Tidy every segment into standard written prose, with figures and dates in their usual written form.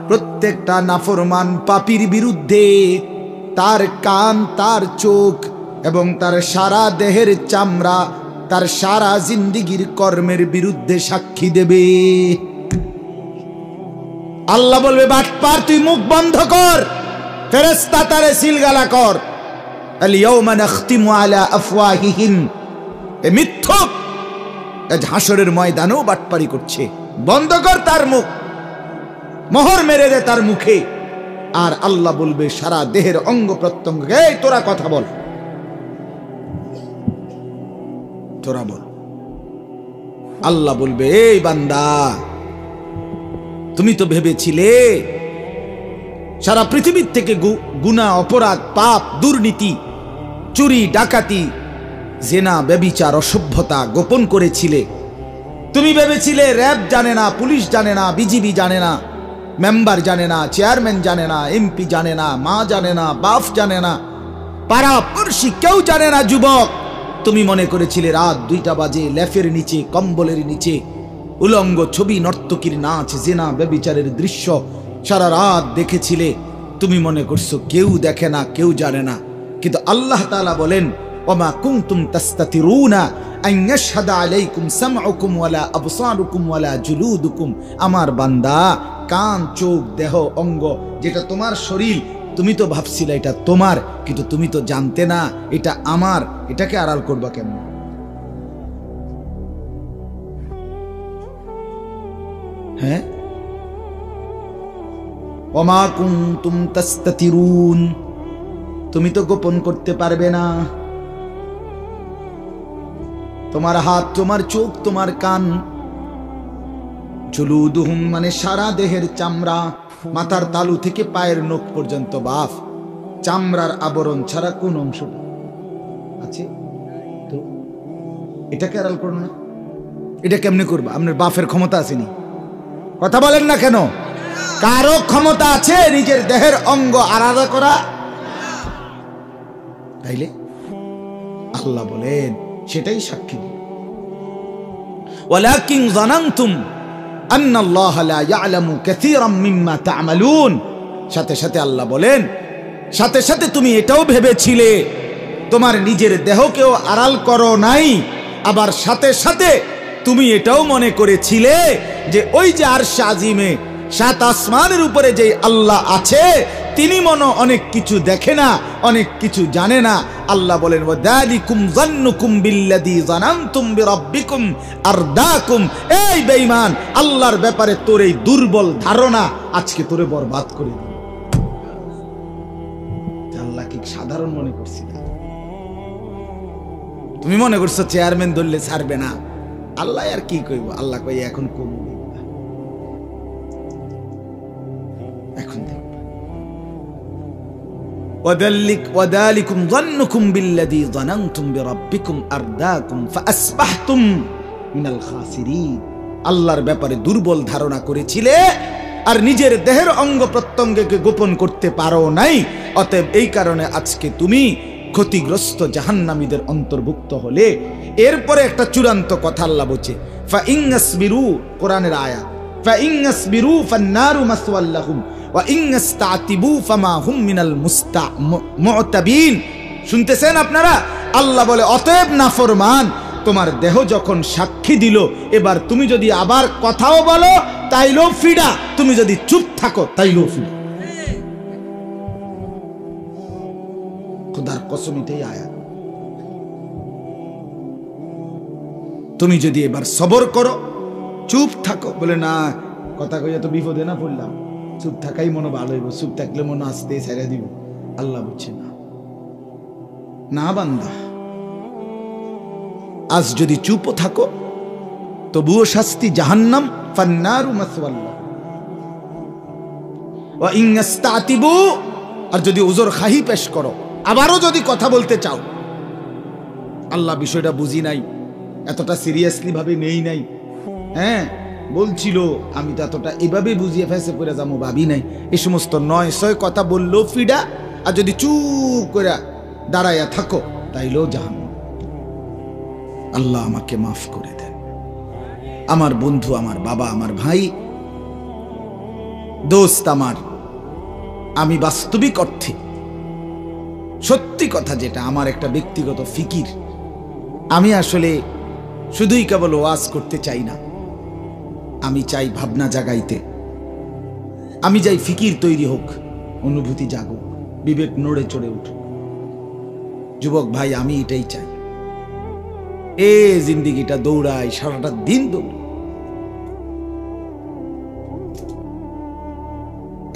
প্রত্যেকটা নাফরমান পাপীর বিরুদ্ধে তার কান, তার চোখ এবং তার সারা দেহের চামড়া, তার সারা জিন্দেগীর কর্মের বিরুদ্ধে সাক্ষী দেবে। আল্লাহ বলবে, বাটপার তুই মুখ বন্ধ কর, ফেরেশতা তারে সিলগালা কর। আল ইয়াউমা নাখতিমু আলা আফওয়াহিহিম, এ মিথ্যক আজ হাসরের ময়দানেও বাটপারি করছে, বন্ধ কর তার মুখ, মোহর মেরে দে তার মুখে। আর আল্লাহ বলবে সারা দেহের অঙ্গ প্রত্যঙ্গ, এই তোরা কথা বল, তোরা বল। আল্লাহ বলবে, এই বান্দা, তুমি তো ভেবেছিলে সারা পৃথিবীর থেকে গুনাহ, অপরাধ, পাপ, দুর্নীতি, চুরি, ডাকাতি, জেনা, ব্যভিচার, অসভ্যতা গোপন করেছিলে। তুমি ভেবেছিলে র‍্যাব জানে না, পুলিশ জানে না, বিজিবি জানে না, মেম্বার জানে না, চেয়ারম্যান জানে না, এমপি জানে না, মা জানে না, বাপ জানে না, পাড়া পড়শি কেউ জানে না। যুবক, তুমি মনে করেছিলে রাত 2টা বাজে লেফের নিচে, কম্বলের নিচে উলঙ্গ ছবি, নর্তকীর নাচ, জেনা, ব্যভিচারের দৃশ্য সারা রাত দেখেছিলে। তুমি মনে করছো কেউ দেখে না, কেউ জানে না। কিন্তু আল্লাহ তাআলা বলেন, ওমা কুনতুম তাস্তাতিরুনা আন ইয়াশহাদা আলাইকুম সামউকুম ওয়ালা আবসারুকুম ওয়ালা জুলুদুকুম। আমার বান্দা, কান, চোখ, দেহ, অঙ্গ, যেটা তোমার শরীর, তুমি তো ভাবছিলে এটা তোমার, কিন্তু তুমি তো জানতে না এটা আমার। এটাকে আড়াল করবা কেমন? হ্যাঁ, ওমা কুনতুম তাস্তাতিরুন, তুমি তো গোপন করতে পারবে না। তোমার হাত, তোমার চোখ, তোমার কান, জুলুদুহুম মানে সারা দেহের চামড়া, মাথার তালু থেকে পায়ের নখ পর্যন্ত বাফ, চামড়ার আবরণ ছাড়া কোন অংশটা আছে? তো এটাকে আড়াল করো না। এটা কেমনে করবা? আপনার বাফের ক্ষমতা আসেনি? কথা বলেন না কেন? কারো ক্ষমতা আছে নিজের দেহের অঙ্গ আলাদা করা? তাইলে আল্লাহ বলেন সেটাই সাক্ষী দিল। ওয়ালাকিন যানানতুম আন্নাল্লাহ লা ইয়ালামু কাসীরাম মিম্মা তা'মালুন। সাথে সাথে আল্লাহ বলেন, সাথে সাথে তুমি এটাও ভেবেছিলে, তোমার নিজের দেহকেও আড়াল করো নাই, আবার সাথে সাথে তুমি এটাও মনে করেছিলে যে ওই যে আরশে আজিমে 7 আসমানের উপরে যে আল্লাহ আছে, তিনি মনে অনেক কিছু দেখে না, অনেক কিছু জানে না। আল্লাহ বলেন, ওয়াদালিকুম যান্নুকুম বিল্লাযী যানানতুম বিরাব্বিকুম আরদাকুম। এই বেঈমান, আল্লাহর ব্যাপারে তোর এই দুর্বল ধারণা আজকে তোরে বরবাদ করে দিল। আল্লাহ কি সাধারণ মনে করছিস? তুমি মনে করছো চেয়ারম্যান ধরলে ছাড়বে না। আল্লাহ আর কি কইব? আল্লাহ কই এখন কম, এখন দেখ। ওয়াদালিকুম যান্নুকুম বিল্লাযী যানানতুম বিরাব্বিকুম আরদাকুম ফাআসবাহতুম মিনাল খাসিরিন। আল্লাহর ব্যাপারে দুর্বল ধারণা করেছিলে আর নিজের দেহের অঙ্গ প্রত্যঙ্গকে গোপন করতে পারো নাই। অতএব এই কারণে আজকে তুমি ক্ষতিগ্রস্ত জাহান্নামীদের অন্তর্ভুক্ত হলে। এরপরে একটা চূড়ান্ত কথা আল্লাহ বলছে, ফাইন্নাসবিরু, কোরআনের আয়াত, ফাইন্নাসবিরু ফান্নারু মাসওয়াল লাহুম ওয়া ইন্নাস্তাতিবু ফামা হুম মিনাল মুতাবিন। শুনতেছেন আপনারা? আল্লাহ বলে, অতএব নাফরমান, তোমার দেহ যখন সাক্ষী দিল, এবার তুমি যদি আবার কথাও বলো তাইলেও ফিডা, তুমি যদি চুপ থাকো তাইলেও ফিডা। খোদার কসম, এটাই আয়াত। তুমি যদি এবার সবর করো, চুপ থাকো, বলে না কথা কইয়া তো বিপদে না পড়লাম, চুপ থাকাই মনে ভালো হইব, চুপ থাকলে মনে আসতে ছেড়ে দিব। আল্লাহ বলছে না, না বান্দা, আজ যদি চুপও থাকো তবুও শাস্তি জাহান্নাম, ফান্নারু মাসওয়াল লাহুম ওয়া ইন্নাস্তাতিবু। আর যদি উযর খাহি পেশ করো, আবারও যদি কথা বলতে চাও, আল্লাহ বিষয়টা বুঝি নাই, এতটা সিরিয়াসলি ভাবে নেই নাই। হ্যাঁ বলছিল, আমি তো এতটা এভাবে বুঝিয়ে ফেসে করে যাবো ভাবি নাই। এই সমস্ত 900 কথা বললেও ফিডা, আর যদি চুপ করে দাঁড়াইয়া থাকো তাইলেও জাহান্নাম। আল্লাহ আমাকে মাফ করে দেন। আমার বন্ধু, আমার বাবা, আমার ভাই, দোস্ত আমার, আমি বাস্তবিক অর্থে সত্যি কথা যেটা আমার একটা ব্যক্তিগত ফিকির, আমি আসলে শুধুই কেবল ওয়াজ করতে চাই না, আমি চাই ভাবনা জাগাইতে, আমি চাই ফিকির তৈরি হোক, অনুভূতি জাগুক, বিবেক নড়ে চড়ে উঠুক। যুবক ভাই, আমি এটাই চাই। এ জিন্দিগিটা দৌড়াই, সারাটা দিন দৌড়াই,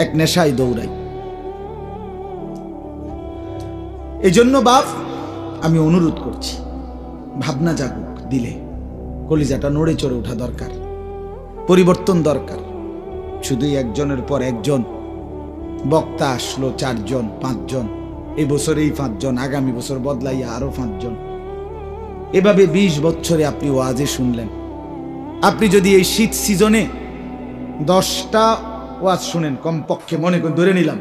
এক নেশায় দৌড়াই। এই জন্য বাপ, আমি অনুরোধ করছি, ভাবনা জাগুক দিলে, কলিজাটা নড়ে চড়ে ওঠা দরকার, পরিবর্তন দরকার। শুধুই একজনের পর একজন বক্তা আসলো, 4 জন 5 জন, এই বছর এই 5 জন, আগামী বছর বদলাইয়া আরো 5 জন, এভাবে 20 বছরে আপনি ওয়াজে শুনলেন। আপনি যদি এই শীত সিজনে 10টা ওয়াজ শুনেন কমপক্ষে, মনে করে ধরে নিলাম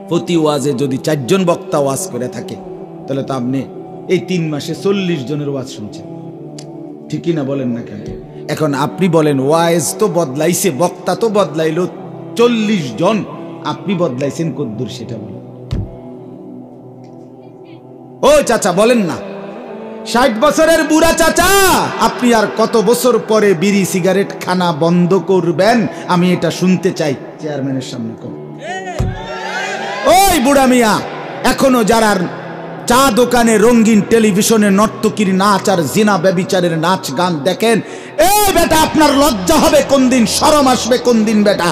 প্রতি ওয়াজে যদি 4 জন বক্তা ওয়াজ করে থাকে, তাহলে তো আপনি এই 3 মাসে 40 জনের ওয়াজ শুনছেন, ঠিকই না? বলেন না কেন? এখন আপনি বলেন, ওয়াজ তো বদলাইছে, বক্তা তো বদলাইলো 40 জন, আপনি বদলাইছেন কদ্দুর সেটা বলেন। ও চাচা বলেন না, 60 বছরের বুড়া চাচা, আপনি আর কত বছর পরে বিড়ি সিগারেট খানা বন্ধ করবেন? আমি এটা শুনতে চাই, চেয়ারম্যানের সামনে কর। ওই বুড়া মিয়া, এখনো যারা চা দোকানে, রঙিন টেলিভিশনে নর্তকীর নাচ আর জিনা ব্যভিচারের নাচ গান দেখেন, এই বেটা আপনার লজ্জা হবে কোন দিন? শরম আসবে কোন দিন? বেটা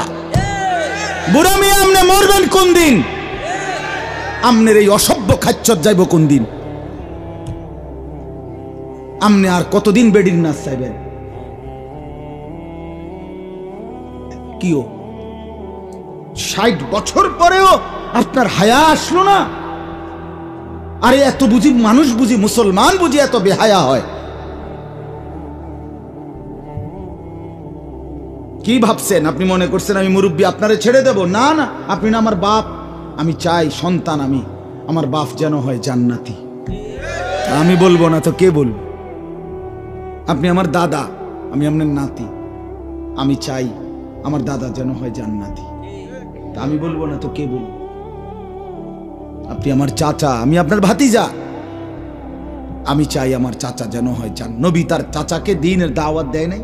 বুড়া মিয়া, আপনি মরবেন কোন দিন? আপনার এই অসভ্য খাচ্চর যাইব কোন দিন? আপনি আর কতদিন বেডির নাচ চাইবেন? কিও 60 বছর পরেও আপনার হায়া আসলো না? আরে এত বুঝি মানুষ, বুঝি মুসলমান, বুঝি এত বেহায়া হয়? কি ভাবছেন? আপনি মনে করছেন আমি মুরব্বী আপনারে ছেড়ে দেব? না না, আপনি না আমার বাপ। আমি চাই সন্তান, আমি আমার বাপ যেন হয় জান্নাতি। আমি বলবো না তো কে বলবো? আপনি আমার দাদা, আমি আপনার নাতি, আমি চাই আমার দাদা যেন হয় জান্নাতি। তা আমি বলবো না তো কে বলবো? আপনি আমার চাচা, আমি আপনার ভাতিজা, আমি চাই আমার চাচা যেন হয় জান্নাতি। নবী তার চাচাকে দ্বীনের দাওয়াত দেয় নাই?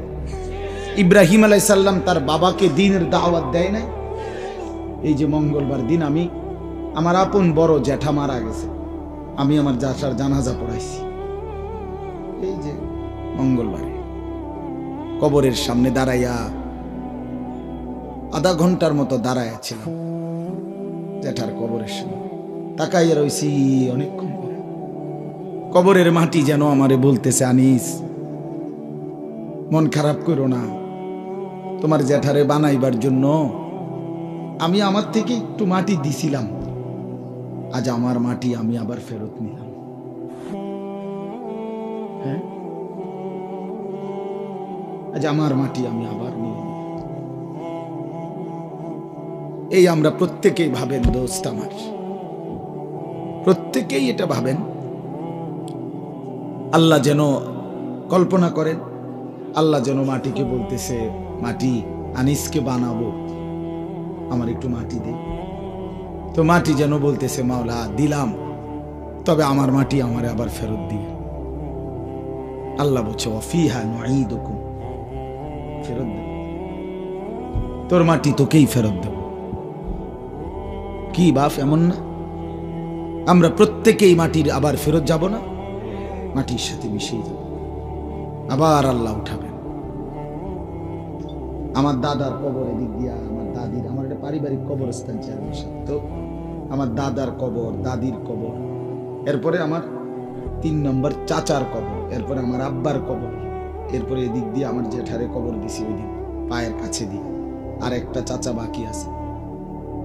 ইব্রাহিম আলাইহিস সালাম তার বাবাকে দ্বীনের দাওয়াত দেয় নাই? এই যে মঙ্গলবার দিন আমি, আমার আপন বড় জ্যাঠা মারা গেছে, আমি আমার চাচার জানাজা পড়াইছি। এই যে মঙ্গলবারে কবরের সামনে দাঁড়াইয়া আধা ঘন্টার মতো দাঁড়াইয়া ছিলাম জ্যাঠার কবরের সামনে, তাকাইয়া রইছি অনেকক্ষণ। কবরের মাটি যেন আমারে বলতেছে, আনিস মন খারাপ করো না, তোমার জ্যাঠারে বানাইবার জন্য আমি আমার থেকে একটু মাটি দিছিলাম, আজ আমার মাটি আমি আবার ফেরত নিলাম। হ্যাঁ, আজ আমার মাটি আমি আবার নিলাম। এই আমরা প্রত্যেকেই ভাবেন দোস্ত আমার, প্রত্যেকেই এটা ভাবেন। আল্লাহ যেন কল্পনা করেন, আল্লাহ যেন মাটিকে বলতেছে, মাটি আনিসকে বানাবো, আমার একটু মাটি দে। তো মাটি যেন বলতেছে, মাওলা দিলাম, তবে আমার মাটি আমারে আবার ফেরত দিয়ে। আল্লাহ বলছে, ওয়াফিহা নুঈদুকুম, ফেরত দেব, তোর মাটি তোকেই ফেরত দেব। কি বাপ, এমন না? আমরা প্রত্যেকেই মাটির আবার ফেরত যাব না? মাটির সাথে মিশে যাব, আবার আল্লাহ উঠাবেন। আমার দাদার কবর এদিক দিয়া, আমার দাদির, আমার একটা পারিবারিক কবরস্থান চেয়ারম্যান সাহেব, তো আমার দাদার কবর, দাদির কবর, এরপরে আমার 3 নম্বর চাচার কবর, এরপরে আমার আব্বার কবর, এরপরে এদিক দিয়ে আমার জেঠারে কবর দিছি, ওই দিন পায়ের কাছে দিয়ে, আর একটা চাচা বাকি আছে।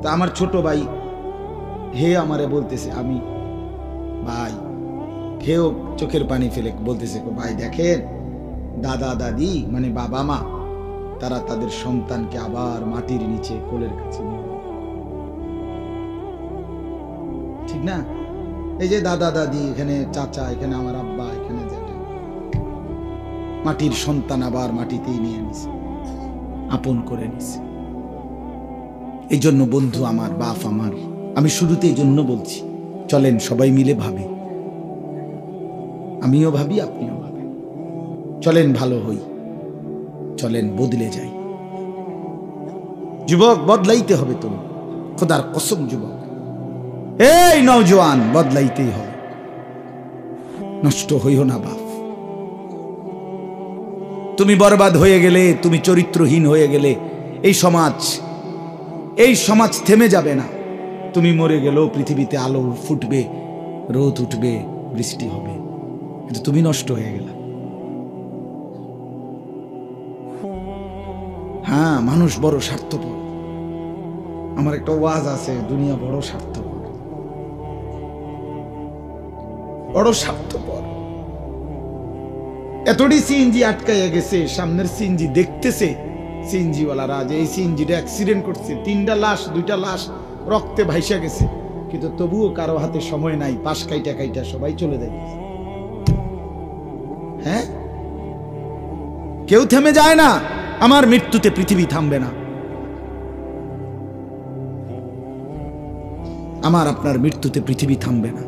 তা আমার ছোট ভাই হে আমারে বলতেছে, আমি ভাই হেও চোখের পানি ফেলে বলতেছে, ভাই দেখেন দাদা দাদি মানে বাবা মা, তারা তাদের সন্তানকে আবার মাটির নিচে কোলের কাছে নিয়ে, ঠিক না? এই যে দাদা দাদি, এখানে চাচা, এখানে আমার আব্বা, এখানে জ্যাঠা, মাটির সন্তান আবার মাটিতেই নিয়ে নিছে, আপন করে নিছে। এই জন্য বন্ধু আমার, বাপ আমার, আমি শুরুতে এই জন্য বলছি, চলেন সবাই মিলে ভাবি, আমিও ভাবি আপনিও ভাবেন, চলেন ভালো হই, চলেন বদলে যাই। যুবক বদলাইতে হবে, তুমি খোদার কসম যুবক, এই নওজোয়ান বদলাইতেই হবে, নষ্ট হইও না বাপ। তুমি বরবাদ হয়ে গেলে, তুমি চরিত্রহীন হয়ে গেলে এই সমাজ থেমে যাবে না। তুমি মরে গেলেও পৃথিবীতে আলো ফুটবে, রোদ উঠবে, বৃষ্টি হবে, কিন্তু তুমি নষ্ট হয়ে গেলে। হ্যাঁ, মানুষ বড় স্বার্থপর। আমার একটা ওয়াজ আছে, দুনিয়া বড় স্বার্থপর, বড় স্বার্থপর। এতটি সিএনজি আটকাইয়া গেছে, সামনের সিএনজি দেখতেছে সিএনজিওয়ালারা যে এই সিএনজিটা অ্যাক্সিডেন্ট করছে, 3টা লাশ, 2টা লাশ রক্তে ভাইসা গেছে, কিন্তু তবুও কারো হাতে সময় নাই, পাশ কাইটা সবাই চলে যাইতেছে। হ্যাঁ, কেউ থেমে যায় না। আমার মৃত্যুতে পৃথিবী থামবে না, আমার আপনার মৃত্যুতে পৃথিবী থামবে না।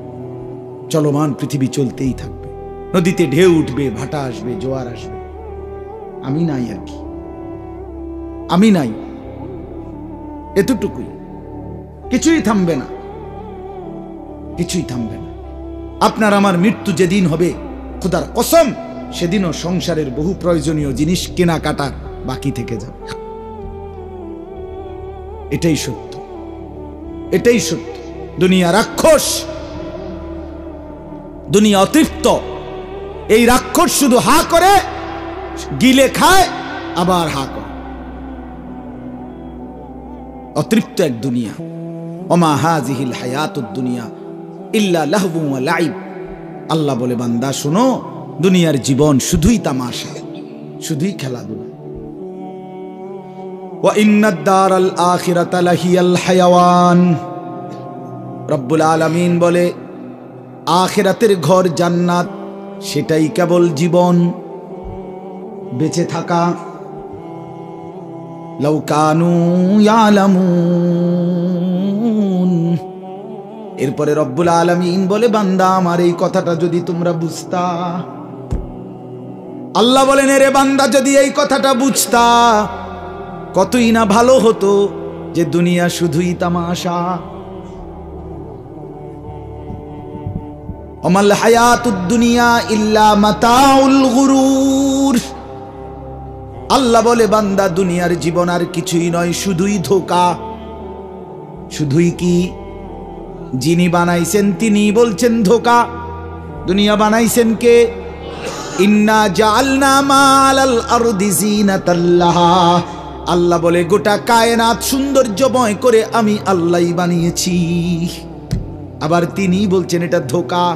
চলমান পৃথিবী চলতেই থাকবে, নদীতে ঢেউ উঠবে, ভাটা আসবে, জোয়ার আসবে, আমি নাই আর কি, আমি নাই, এতটুকুই। কিছুই থামবে না, কিছুই থামবে না। আপনার আমার মৃত্যু যেদিন হবে, খোদার কসম, সেদিনও সংসারের বহু প্রয়োজনীয় জিনিস কেনাকাটা বাকি থেকে যাবে। এটাই সত্য, এটাই সত্য। দুনিয়া রাক্ষস, দুনিয়া অতৃপ্ত। এই রাক্ষস শুধু হা করে, গিলে খায়, আবার হা করে। অতৃপ্ত এক দুনিয়া। ওমা হাযিহিল হায়াতুদ দুনিয়া ইল্লা লাহবুন ওয়া লাইব। আল্লাহ বলে, বান্দা শোনো, দুনিয়ার জীবন শুধুই তামাশা, শুধুই খেলাধুলা। ওয়া ইন্নাদ দারাল আখিরাতা লাহিয়াল হায়াওয়ান। রব্বুল আলামিন বলে, আখিরাতের ঘর জান্নাত, সেটাই কেবল জীবন, বেঁচে থাকা। লাউ কানু ইয়ালামুন। এরপরে রব্বুল আলামিন বলে, বান্দা আমার এই কথাটা যদি তোমরা বুঝতা। আল্লাহ বলেন, এরে বান্দা যদি এই কথাটা বুঝতা, কতই না ভালো হতো যে দুনিয়া শুধুই তামাশা। ওমাল হায়াতুদ দুনিয়া ইল্লা মাতাউল গুরুর। আল্লাহ বলে, বান্দা দুনিয়ার জীবন আর কিছুই নয়, শুধুই ধোঁকা। শুধুই কি? যিনি বানাইছেন তিনি বলছেন ধোঁকা। দুনিয়া বানাইছেন কে? ইন্না জাআলনা মা'আল আরদি যিনাতাল লাহা। আল্লাহ বলে, গোটা কায়নাত সৌন্দর্যময় করে আমি আল্লাহই বানিয়েছি। আবার তিনি বলছেন এটা ধোঁকা,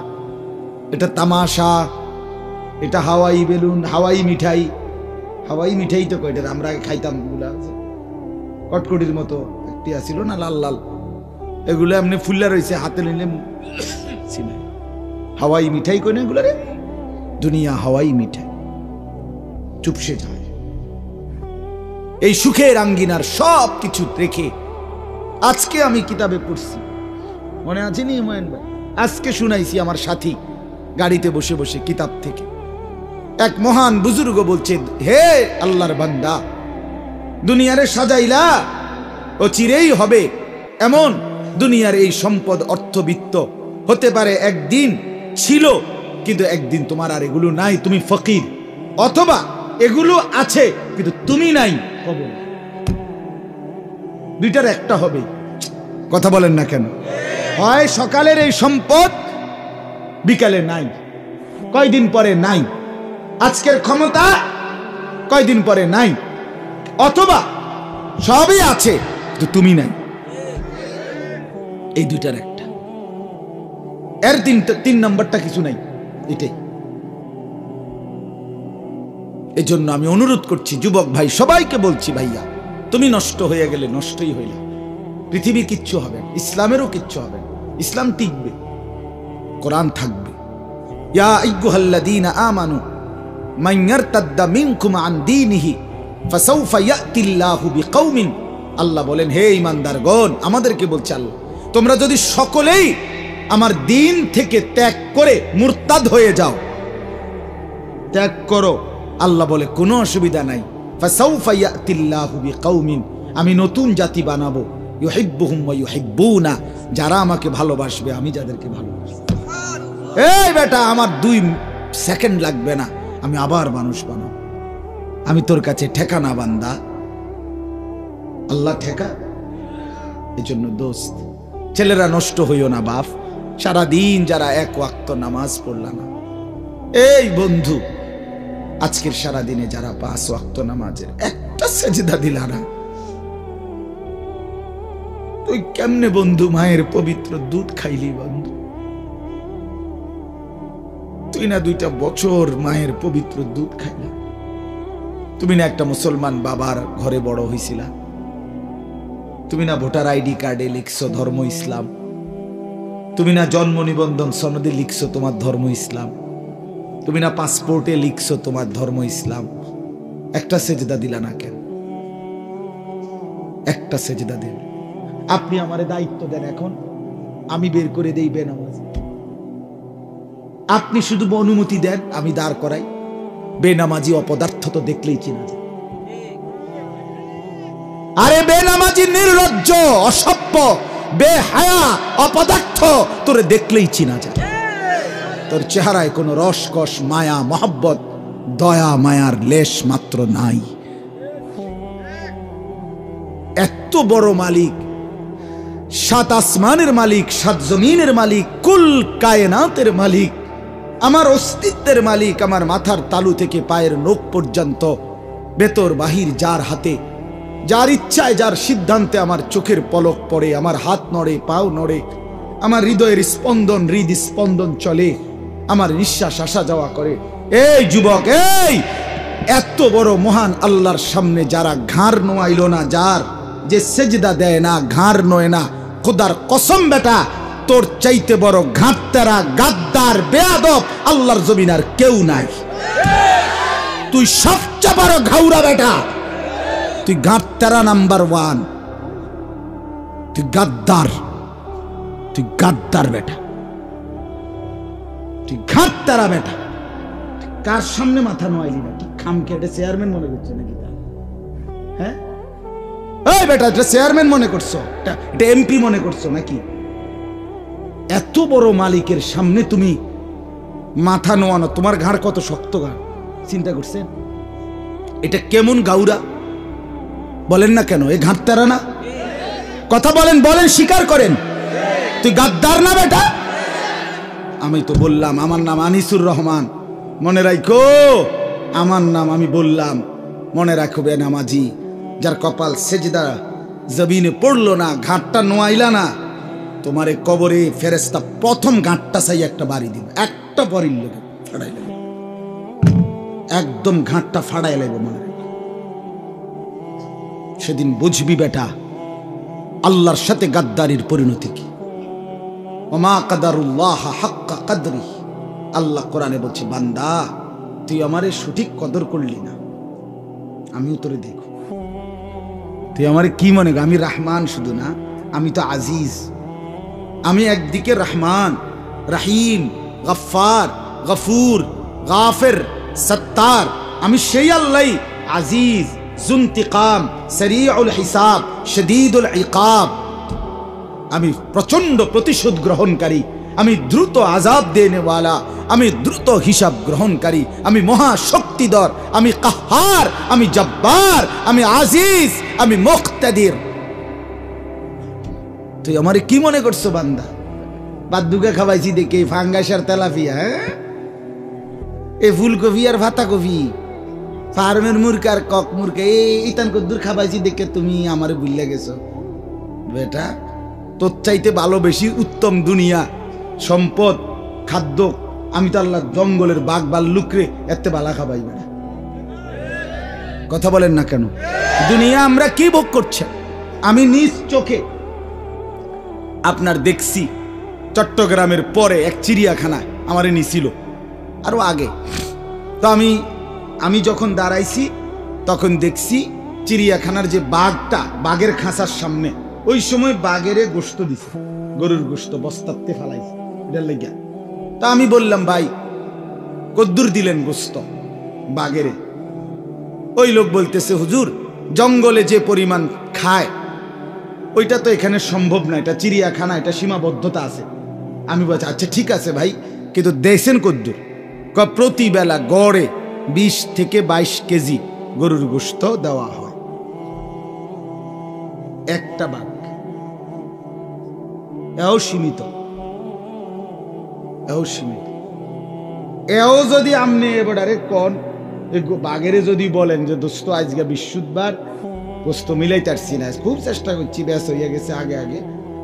এটা তামাশা, এটা হাওয়াই বেলুন, হাওয়াই মিঠাই। হাওয়াই মিঠাই তো কয়টা আমরা খাইতাম, গুলা কটকটির মতো একটি আসিল না, লাল লাল, এগুলো এমনি ফুল্লা রয়েছে, হাতে নিলে হাওয়াই মিঠাই কই না এগুলো রে। দুনিয়া হাওয়াই মিঠাই, চুপসে যায়। এই সুখের আঙ্গিনার সব কিছু রেখে আজকে আমি কিতাবে পড়ছি, মনে আছে নি হুমায়ুন ভাই? আজকে শুনাইছি আমার সাথী গাড়িতে বসে বসে কিতাব থেকে। এক মহান বুজুর্গ বলছে, হে আল্লাহর বান্দা, দুনিয়ারে সাজাইলা, ও চিরেই হবে এমন। দুনিয়ার এই সম্পদ, অর্থবিত্ত হতে পারে একদিন ছিল, কিন্তু একদিন তোমার আর এগুলো নাই, তুমি ফকির। অথবা এগুলো আছে কিন্তু তুমি নাই, কবর। দুইটার একটা হবে। কথা বলেন না কেন? হয় সকালের এই সম্পদ বিকালে নাই, কয়দিন পরে নাই। আজকের ক্ষমতা কয়দিন পরে নাই। অথবা সবই আছে কিন্তু তুমি নাই। এই দুইটার একটা। এর তিন নম্বরটা কিছু নাই, এটাই। এই জন্য আমি অনুরোধ করছি যুবক ভাই সবাইকে বলছি, ভাইয়া তুমি নষ্ট হয়ে গেলে নষ্টই হইলে, পৃথিবীর কিচ্ছু হবে না, ইসলামেরও কিচ্ছু হবে না। ইসলাম টিকবে, কোরআন থাকবে। ইয়া আইয়ুহাল্লাযীনা আমানু মান ইয়ারতাদ্দা মিনকুম আন দীনিহি ফাসাউফা ইয়াতিল্লাহু বিকওমিন আল্লাহ বলেন, হে ঈমানদারগণ, আমাদেরকে বলছে আল্লাহ, তোমরা যদি সকলেই আমার দিন থেকে ত্যাগ করে মুরতাদ হয়ে যাও, ত্যাগ করো, আল্লাহ বলে কোনো অসুবিধা নাই, ফাসাউফা ইয়াতিল্লাহু বিকাউমিন, আমি নতুন জাতি বানাবো, ইউহিব্বুহুম ওয়া ইউহিব্বুনা, যারা আমাকে ভালোবাসবে, আমি যাদেরকে ভালোবাসবো। এই বেটা, আমার 2 সেকেন্ড লাগবে না, আমি আবার মানুষ বানাবো। আমি তোর কাছে ঠেকা না বান্দা, আল্লাহ ঠেকা। এই জন্য দোস্ত, ছেলেরা নষ্ট হইও না বাপ, সারাদিন যারা 1 ওয়াক্ত নামাজ পড়লা না, এই বন্ধু আজকের সারাদিনে যারা 5 ওয়াক্ত নামাজের একটা সেজদা দিলা না, তুই কেমনে বন্ধু মায়ের পবিত্র দুধ খাইলি বন্ধু? তুই না 2টা বছর মায়ের পবিত্র দুধ খাইলা? তুমি না একটা মুসলমান বাবার ঘরে বড় হইছিলা? তুমি না ভোটার আইডি কার্ডে লিখছো ধর্ম ইসলাম? তুমি না জন্ম নিবন্ধন সনদে লিখছো তোমার ধর্ম ইসলাম? তুমি না পাসপোর্টে লিখছো তোমার ধর্ম ইসলাম? একটা সেজদা দিলা না কেন? একটা সেজদা দিন। আপনি আমারে দায়িত্ব দেন, এখন আমি বের করে দেই বেনামাজি, আপনি শুধু অনুমতি দেন, আমি দাঁড় করাই। বেনামাজি অপদার্থ তো দেখলেই চিনা যায়। আরে বেনামাজি নির্লজ্জ, অসভ্য, বেহায়া, অপদার্থ তোরে দেখলেই চিনা যায়। তোর চেহারায় কোনো রসকস, মায়া, মহব্বত, দয়া মায়ার লেশ মাত্র নাই। এত বড় মালিক, 7 আসমানের মালিক, 7 জমিনের মালিক, কুল কায়নাতের মালিক, আমার অস্তিত্বের মালিক, আমার মাথার তালু থেকে পায়ের নখ পর্যন্ত ভেতর বাহির যার হাতে, যার ইচ্ছায়, যার সিদ্ধান্তে আমার চোখের পলক পড়ে, আমার হাত নড়ে, পাও নড়ে, আমার হৃদয়ের স্পন্দন, হৃদস্পন্দন চলে, আমার নিঃশ্বাস আসা যাওয়া করে। এই যুবক, এই এত বড় মহান আল্লাহর সামনে যারা ঘাড় নোয়াইল না, যার যে সেজদা দেয় না, ঘাড় নোয় না, খোদার কসম বেটা, তোর চাইতে বড় ঘাটতারা, গাদ্দার, বেয়াদব আল্লাহর জমিন আর কেউ নাই। তুই সবচেয়ে বড় ঘাউরা বেটা, তুই ঘাটতারা নাম্বার 1, তুই গাদ্দার, তুই গাদ্দার বেটা, তুই ঘাটতারা বেটা। কার সামনে মাথা নোয়াইলি না? খাম কেটে চেয়ারম্যান মনে করছে নাকি? হ্যাঁ, এই বেটা, এটা চেয়ারম্যান মনে করছো? এটা এমপি মনে করছো নাকি? এত বড় মালিকের সামনে তুমি মাথা নোয়ানো, তোমার ঘাড় কত শক্ত ঘাড়, চিন্তা করছেন? এটা কেমন গাউরা বলেন না কেন? এ ঘাটতারা না? কথা বলেন, বলেন, স্বীকার করেন। তুই গাদ্দার না বেটা? আমি তো বললাম আমার নাম আনিসুর রহমান, মনে রাখো আমার নাম, আমি বললাম মনে রাখো বেনামাজি, যার কপাল সেজদা জমিনে পড়লো না, ঘাটটা নোয়াইলা না, তোমারে কবরে ফেরেশতা প্রথম ঘাটটা চাই একটা বাড়ি দিবে, একটা পরিল লোক ফাড়াই লাগবে, একদম ঘাটটা ফাড়াই লাগবে। মনে রাখবে, সেদিন বুঝবি বেটা আল্লাহর সাথে গাদ্দারির পরিণতি কি। ওমা কাদারুল্লাহ হাক্কা কাদরি, আল্লাহ কোরআনে বলছে, বান্দা তুই আমারে সঠিক কদর করলি না, আমিও তোরে দেখো। তুই আমারে কি মনে কর? আমি রহমান শুধু না, আমি তো আজিজ। আমি একদিকে রহমান, রহিম, গফফার, গফুর, গাফির, সত্তার, আমি সেই আল্লাহ, আজিজ, জুন্তিকাম, সরিউল হিসাব, শদীদুল ইকাব। আমি প্রচন্ড প্রতিশোধ গ্রহণকারী, আমি দ্রুত আযাব দেনেওয়ালা, আমি দ্রুত হিসাব গ্রহণকারী, আমি মহাশক্তিধর, আমি কাহার, আমি জব্বার, আমি আজিজ, আমি মুক্তাদির। তুই আমারে কি মনে করছো বান্দা? বাদ্দুকে খাওয়াইছি দেখে ফাঙ্গাস আর তেলাপিয়া, এ ফুলকপি আর ভাতাকপি, ফার্মের মুরগা আর কক মুরগা, ইতান কদ্দুর খাওয়াইছি দেখে তুমি আমারে ভুলে গেছো। বেটা তোর চাইতে ভালো বেশি উত্তম দুনিয়া, সম্পদ, খাদ্য আমি তো আল্লাহ জঙ্গলের বাঘ ভাল্লুকরে এতে বালা খাবাই। বেটা কথা বলেন না কেন? দুনিয়া আমরা কি ভোগ করছে? আমি নিজ চোখে আপনার দেখছি চট্টগ্রামের পরে এক চিড়িয়াখানা আমারে নিছিল আরো আগে। তো আমি যখন দাঁড়াইছি তখন দেখছি চিড়িয়াখানার যে বাঘটা, বাঘের খাঁচার সামনে, ওই সময় বাঘেরে গোশত দিছে, গরুর গোশত বস্তাতে ফালাইছে, এটার লেগে। তা আমি বললাম, ভাই কদ্দুর দিলেন গোশত বাঘেরে? ওই লোক বলতেছে, হুজুর জঙ্গলে যে পরিমাণ খায় ওইটা তো এখানে সম্ভব না, এটা চিড়িয়াখানা, এটা সীমাবদ্ধতা আছে। আমি বলছি, আচ্ছা ঠিক আছে ভাই, কিন্তু দেশেন কদ্দুর? প্রতি বেলা গড়ে 20 থেকে 22 কেজি গরুর গোশত দেওয়া হয় একটা বাঘ। এও সীমিত, এও সীমিত। এও যদি আমনে এবারে কোন বাঘেরে যদি বলেন যে দোস্ত আজকে বৃহস্পতিবার গোস্ত মিলাইতারছি না, খুব চেষ্টা করছি, ব্যাস হইয়া গেছে আগে আগে,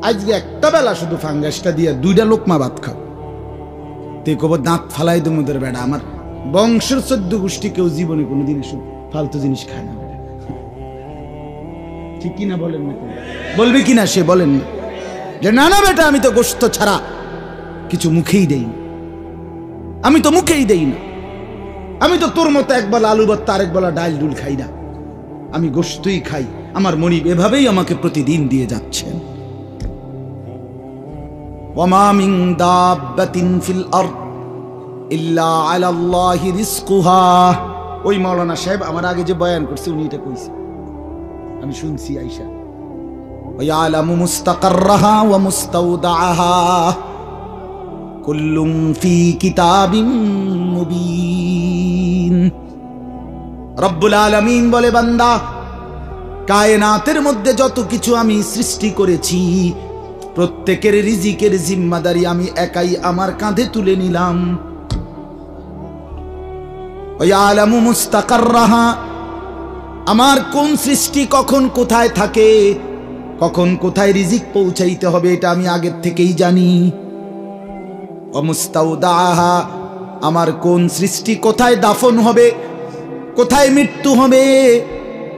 আজকে একটা বেলা শুধু ফাঙ্গাসটা দিয়ে 2টা লোকমা ভাত খাও, তুই কব দাঁত ফালাই দমুদের বেড়া। আমার বংশের 14 গোষ্ঠী কেউ জীবনে কোনোদিন এসব ফালতু জিনিস খায় না। ঠিক কিনা বলেন না? বলবে কিনা সে? বলেন না যে না না বেটা, আমি তো গোস্ত ছাড়া কিছু মুখেই দেই না, আমি তো মুখেই দেই না, আমি তো তোর মতো একবেলা আলু ভর্তা আরেক বেলা ডাল ডুল খাই না, আমি গোশতই খাই। আমার মনিব এভাবেই আমাকে প্রতিদিন দিয়ে যাচ্ছেন। ওয়ামা মিন দাব্বাতিন ফিল আরদ ইল্লা আলাল্লাহি রিজকুহা। ওই মাওলানা সাহেব আমার আগে যে বয়ান করছে উনি এটা কইছে, আমি শুনছি আয়েশা। ওয়া ইয়ালামু মুস্তাকাররাহা ওয়া মুস্তাওদাআহা কুল্লুম ফি কিতাবিম মুবিন। রব্বুল আলামিন বলে, বান্দা কায়নাতের মধ্যে যত কিছু আমি সৃষ্টি করেছি প্রত্যেকের রিজিকের জিম্মাদারি আমি একাই আমার কাঁধে তুলে নিলাম। ওয়া ইয়ালামু মুস্তাকাররাহা, আমার কোন সৃষ্টি কখন কোথায় থাকে, কখন কোথায় রিজিক পৌঁছাইতে হবে এটা আমি আগের থেকেই জানি। ওয়া মুস্তাওদাআহা, আমার কোন সৃষ্টি কোথায় দাফন হবে, কোথায় মৃত্যু হবে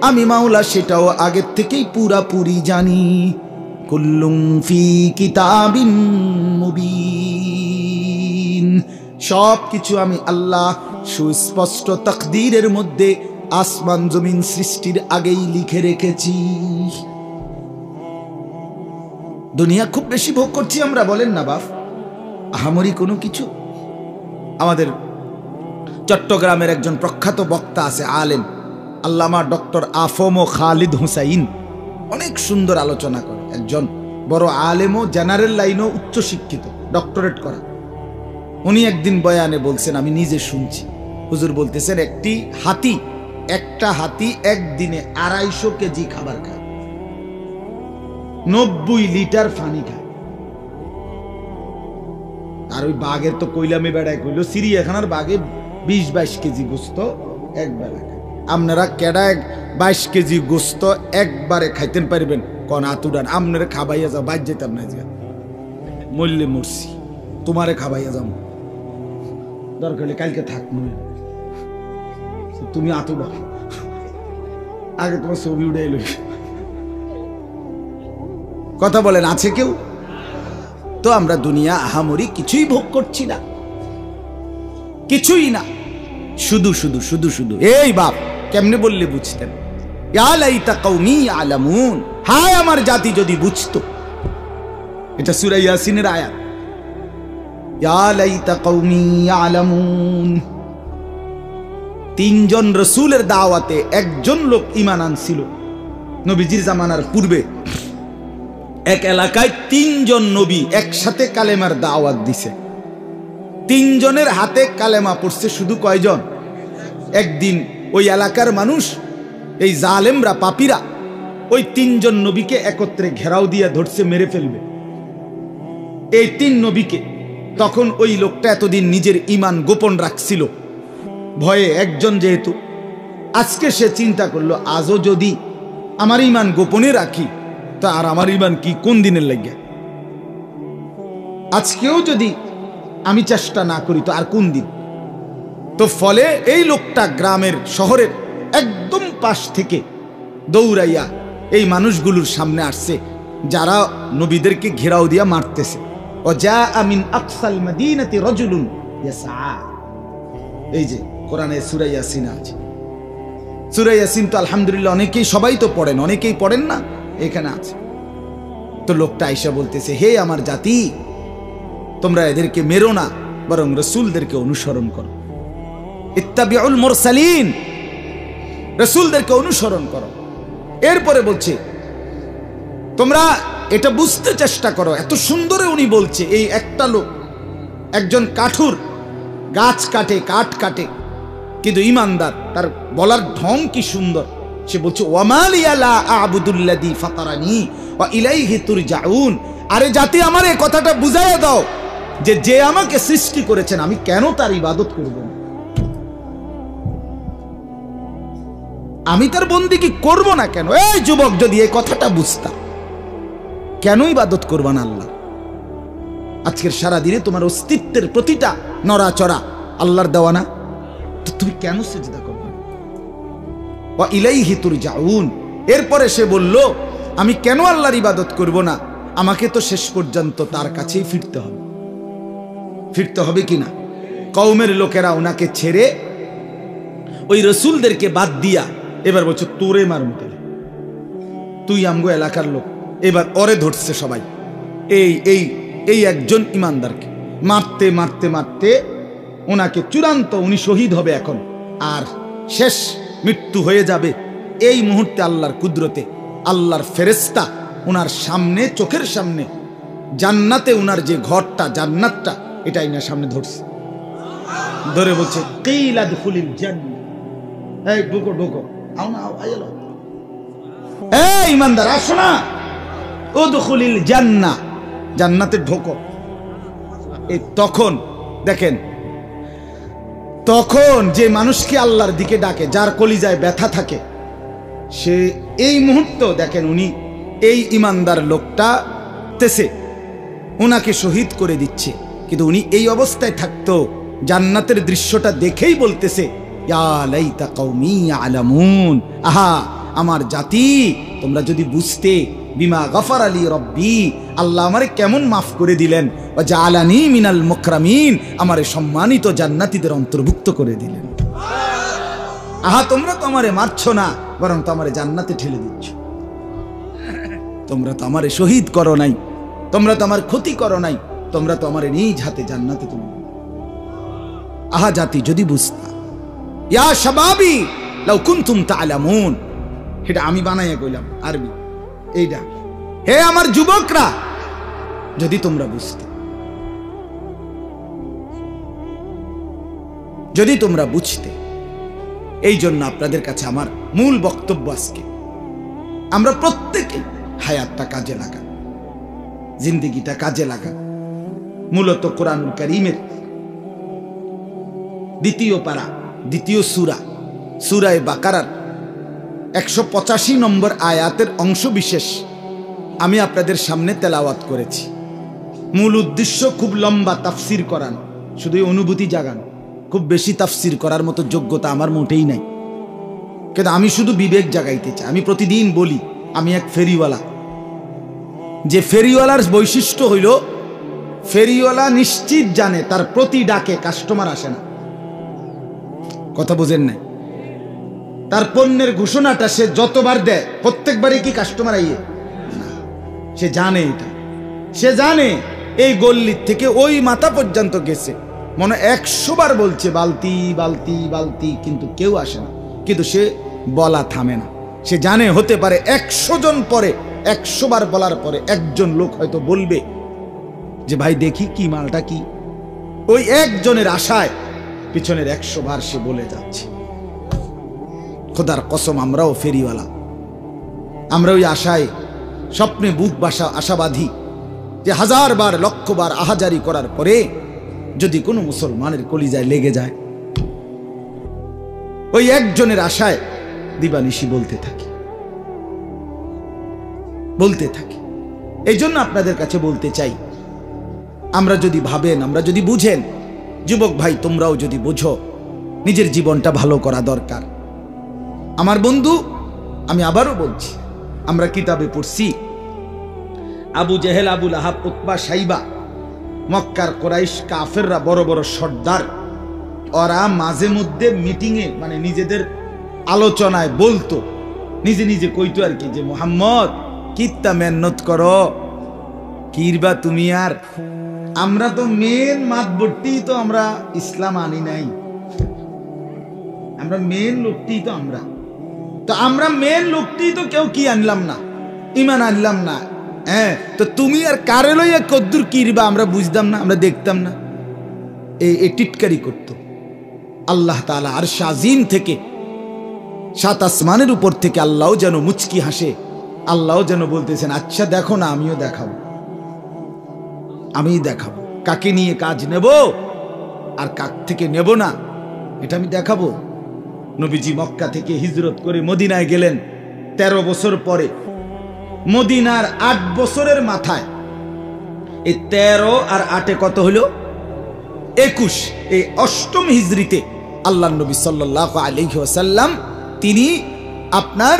আমি মাওলা সেটাও আগের থেকেই পুরাপুরি জানি। কুল্লুম ফি কিতাবিম মুবিন, সব কিছু আমি আল্লাহ সুস্পষ্ট তাকদীরের মধ্যে আসমান জমিন সৃষ্টির আগেই লিখে রেখেছি। দুনিয়া খুব বেশি ভোগ করছি আমরা, বলেন না বাপ? আহামরি কোনো কিছু। আমাদের চট্টগ্রামের একজন প্রখ্যাত বক্তা আছে, আলেম, আল্লামা ডক্টর আফম খালিদ হুসাইন, অনেক সুন্দর আলোচনা করে। একজন বড় আলেমও, জেনারেল লাইনও উচ্চ শিক্ষিত, ডক্টরেট করা। উনি একদিন বয়ানে বলছেন, আমি নিজে শুনছি, হুজুর বলতেছেন একটা হাতি একদিনে 250 কেজি খাবার খায়, 90 লিটার পানি খায়। আর ওই বাঘের তো কইলামে বেড়ায় কইল, চিড়িয়াখানার বাঘে 20-22 কেজি গোস্ত একবেলা খায়। আপনারা কেডা 22 কেজি গোস্ত একবারে খাইতেন পারবেন? কোন আতুডান আপনারা খাবাইয়া যাও, বাদ যেতাম না, মরলে মরছি, তোমারে খাবাইয়া যাও, দরকার হলে কালকে থাক, তুমি আতুডা আগে তোমার ছবি উঠে এলো। কথা বলেন, আছে কেউ? তো আমরা দুনিয়া আহামরি কিছুই ভোগ করছি না, কিছুই না, শুধু শুধু শুধু শুধু। এই বাপ কেমনে বললে বুঝতেন? ইয়া লাইতা কওমি ইয়ালামুন, হায় আমার জাতি যদি বুঝতো। এটা সূরা ইয়াসিনের আয়াত। ইয়া লাইতা কওমি ইয়ালামুন। 3 জন রাসূলের দাওয়াতে একজন লোক ঈমান আনছিল। নবীজির জামানার পূর্বে এক এলাকায় 3 জন নবী একসাথে কালেমার দাওয়াত দিছে। 3 জনের হাতে কালেমা পড়ছে শুধু কয়জন? একদিন ওই এলাকার মানুষ, এই জালেমরা, পাপীরা ওই 3 জন নবীকে একত্রে ঘেরাও দিয়ে ধরছে, মেরে ফেলবে এই 3 নবীকে। তখন ওই লোকটা এতদিন নিজের ঈমান গোপন রাখছিল ভয়ে, একজন যেহেতু, আজকে সে চিন্তা করলো আজও যদি আমার ঈমান গোপনে রাখি তা আর আমার ঈমান কি কোন দিনের লাগিয়া, আজকেও যদি আমি চেষ্টা না করি তো আর কোন দিন। তো ফলে এই লোকটা গ্রামের শহরের একদম পাশ থেকে দৌড়াইয়া এই মানুষগুলোর সামনে আসছে যারা নবীদেরকে ঘেরাও দিয়া মারতেছে। ও যা আমিন আকসাল মদিনাতি রাজুলুন ইয়াসা, এই যে কোরআনে সূরা ইয়াসিন আছে, সূরা ইয়াসিন তো আলহামদুলিল্লাহ অনেকেই, সবাই তো পড়েন, অনেকেই পড়েন না, এখানে আছে। তো লোকটা আয়েশা বলতেছে, হে আমার জাতি, তোমরা এদেরকে মেরো না, বরং রাসূলদেরকে অনুসরণ করো। ইত্তাবিউল মুরসালিন, রাসূলদেরকে অনুসরণ করো। এরপরে বলছে, তোমরা এটা বুঝতে চেষ্টা করো। এত সুন্দরে উনি বলছে, এই একটা লোক, একজন কাঠুর, গাছ কাটে, কাঠ কাটে, কিন্তু ইমানদার, তার বলার ঢং কি সুন্দর। সে বলছে, ওয়ামালিয়া লা আ'বুদুল্লাযী ফাতারানি ওয়া ইলাইহি তুরজাউন। আরে জাতি, আমার এই কথাটা বুঝাইয়া দাও যে যে আমাকে সৃষ্টি করেছেন, আমি কেন তার ইবাদত করব না? আমি তার বন্দেগী করব না কেন? এই যুবক, যদি এই কথাটা বুঝতা, কেন ইবাদত করবা না আল্লাহ? আজকের সারা দিনে তোমার অস্তিত্বের প্রতিটা নড়াচড়া আল্লাহর দেওয়া না, তো তুমি কেন সিজদা করবে? ওয়া ইলাইহি তুরজাউন। এরপরে সে বলল, আমি কেন আল্লাহর ইবাদত করব না? আমাকে তো শেষ পর্যন্ত তার কাছেই ফিরতে হবে। ফিরতে হবে কিনা? কওমের লোকেরা ওনাকে ছেড়ে ওই রাসূলদেরকে বাদ দিয়া এবার বলছে, তোরে মারমু, তুই আমগো এলাকার লোক। এবার ওরে ধরছে সবাই, এই একজন ইমানদারকে মারতে মারতে মারতে ওনাকে চূড়ান্ত, উনি শহীদ হবে এখন, আর শেষ মৃত্যু হয়ে যাবে। এই মুহূর্তে আল্লাহর কুদরতে আল্লাহর ফেরেশতা ওনার সামনে, চোখের সামনে জান্নাতে, ওনার যে ঘরটা, জান্নাতটা, এটা এনার সামনে ধরছে, ধরে বলছে, কিলা দুখুলিল জান্নাহ, এই ঢোকো ঢোকো, আও না, আও আইলো, এই ইমানদার আসো না, উদখুলিল জান্নাহ, জান্নাতে ঢোকো। এই তখন দেখেন, তখন যে মানুষকে আল্লাহর দিকে ডাকে, যার কলিজায় ব্যথা থাকে, সে এই মুহূর্তে দেখেন, উনি এই ইমানদার লোকটা তেসে ওনাকে শহীদ করে দিচ্ছে, কিন্তু উনি এই অবস্থায় থাকতো, জান্নাতের দৃশ্যটা দেখেই বলতেছে, ইয়া লাইতা কওমি ইয়ালামুন, আহা আমার জাতি, তোমরা যদি বুঝতে, বিমা গফার আলী রব্বি, আল্লাহ আমারে কেমন মাফ করে দিলেন, ওয়া জাআলানি মিনাল মুকরামিন, আমারে সম্মানিত জান্নাতীদের অন্তর্ভুক্ত করে দিলেন। আহা, তোমরা তো আমারে মারছো না, বরং তো আমারে জান্নাতে ঠেলে দিচ্ছ। তোমরা তো আমারে শহীদ করো নাই, তোমরা তো আমার ক্ষতি করো নাই, তোমরা তো আমারে নিজ হাতে জান্নাতে তুলে। আহা জাতি, যদি বুঝতা, ইয়া শাবাবি লাউ কুনতুম তা'লামুন, এটা আমি বানাইয়া কইলাম আরবি, এইটা, হে আমার যুবকরা, যদি তোমরা বুঝতে, যদি তোমরা বুঝতে। এই জন্য আপনাদের কাছে আমার মূল বক্তব্য আজকে, আমরা প্রত্যেকে হায়াতটা কাজে লাগান, জিন্দেগিটা কাজে লাগান। মূলত কোরআনুল কারীমের দ্বিতীয় পারা, দ্বিতীয় সূরা, সূরায়ে বাকারার 185 নম্বর আয়াতের অংশ বিশেষ আমি আপনাদের সামনে তেলাওয়াত করেছি। মূল উদ্দেশ্য খুব লম্বা তাফসির করানো, শুধুই অনুভূতি জাগানো। খুব বেশি তাফসির করার মতো যোগ্যতা আমার মোটেই নাই, কিন্তু আমি শুধু বিবেক জাগাইতে চাই। আমি প্রতিদিন বলি, আমি এক ফেরিওয়ালা। যে ফেরিওয়ালার বৈশিষ্ট্য হইল, ফেরিওয়ালা নিশ্চিত জানে তার প্রতি ডাকে কাস্টমার আসে না। কথা বুঝেন নাই? তার পণ্যের ঘোষণাটা সে যতবার দেয়, প্রত্যেকবারই কি কাস্টমার আইয়ে না। সে জানে এটা, সে জানে এই গল্লির থেকে ওই মাথা পর্যন্ত গেছে, মনে 100 বার বলছে বালতি বালতি বালতি, কিন্তু কেউ আসে না। কিন্তু সে বলা থামে না। সে জানে হতে পারে 100 জন পরে, 100 বার বলার পরে একজন লোক হয়তো বলবে যে ভাই দেখি কি মালটা কি। ওই একজনের আশায় পিছনের 100 বার সে বলে যাচ্ছে। খোদার কসম, আমরাও ফেরিওয়ালা, আমরা ওই আশায়, স্বপ্নে বুক বাসা আশাবাদী যে 1000 বার, 1,00,000 বার আহাজারি করার পরে যদি কোনো মুসলমানের কলিজায় লেগে যায়, ওই একজনের আশায় দিবানিশি বলতে থাকি, বলতে থাকি। এই জন্য আপনাদের কাছে বলতে চাই, আমরা যদি ভাবেন, আমরা যদি বুঝেন, যুবক ভাই তোমরাও যদি বুঝো, নিজের জীবনটা ভালো করা দরকার। আমার বন্ধু, আমি আবারও বলছি, আমরা কিতাবে পড়ছি, আবু জেহেল, আবু লাহাব, উতবা, সাইবা, মক্কার কুরাইশ কাফেররা, বড় বড় সর্দার, ওরা মাঝে মধ্যে মিটিংয়ে, মানে নিজেদের আলোচনায় বলতো, নিজে নিজে কইতো আর কি, যে মুহাম্মদ কিত্তা মেহনত করো, কিরবা তুমি আর আমরা তো মেন মাতবরটি তো আমরা ইসলাম আনি নাই, আমরা মেন লোকটি তো আমরা মেন লোকটি তো কেউ কি আনলাম না, ইমান আনলাম না। হ্যাঁ, তো তুমি আর কারে লইয়া কদ্দুর কিরবা আমরা বুঝতাম না, আমরা দেখতাম না, এই টিটকারি করত। আল্লাহ তাআলা আরশ আজিম থেকে, সাত আসমানের উপর থেকে আল্লাহও যেন মুচকি হাসে, আল্লাহও যেন বলতেছেন আচ্ছা দেখো না, আমিও দেখাবো, আমিই দেখাবো কাকে নিয়ে কাজ নেব আর কাক থেকে নেব না, এটা আমি দেখাবো। নবীজি মক্কা থেকে হিজরত করে মদিনায় গেলেন 13 বছর পরে। মদিনার 8 বছরের মাথায়, এই 13 আর 8 কত হলো? 21। এই 8ম হিজরিতে আল্লাহ নবী সাল্লাল্লাহু আলাইহি ওয়াসাল্লাম তিনি আপনার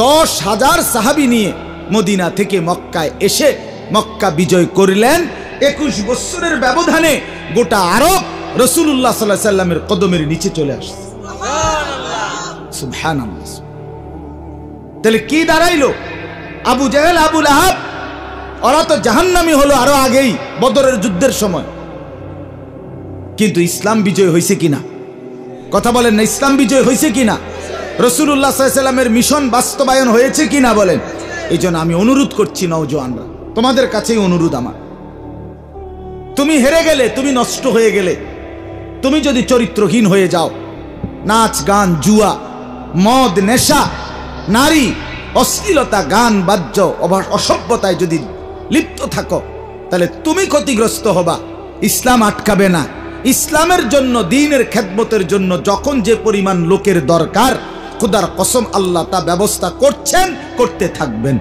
10,000 সাহাবী নিয়ে মদিনা থেকে মক্কায় এসে মক্কা বিজয় করলেন। 21 বছরের ব্যবধানে গোটা আরব রাসূলুল্লাহ সাল্লাল্লাহু আলাইহি ওয়াসাল্লামের কদমের নিচে চলে আসছে। সুবহানাল্লাহ। তাহলে কি দাঁড়াইলো? আবু জাহেল, আবু লাহাব ওরা তো জাহান্নামী হলো আরো আগেই, বদরের যুদ্ধের সময়। কিন্তু ইসলাম বিজয় হয়েছে কিনা? কথা বলেন না, ইসলাম বিজয় হয়েছে কিনা? রাসূলুল্লাহ সাল্লাল্লাহু আলাইহি ওয়াসাল্লামের মিশন বাস্তবায়ন হয়েছে কিনা বলেন? এই জন্য আমি অনুরোধ করছি নওজোয়ানরা, তোমাদের কাছেই অনুরোধ আমার, তুমি হেরে গেলে, তুমি নষ্ট হয়ে গেলে, তুমি যদি চরিত্রহীন হয়ে যাও, নাচ গান জুয়া মদ নেশা নারী অশ্লীলতা গান বাদ্য অসভ্যতায় যদি লিপ্ত থাকো, তাহলে তুমি ক্ষতিগ্রস্ত হবা, ইসলাম আটকাবে না। ইসলামের জন্য, দ্বীনের খেদমতের জন্য যখন যে পরিমাণ লোকের দরকার, খোদার কসম আল্লাহ তা ব্যবস্থা করছেন, করতে থাকবেন।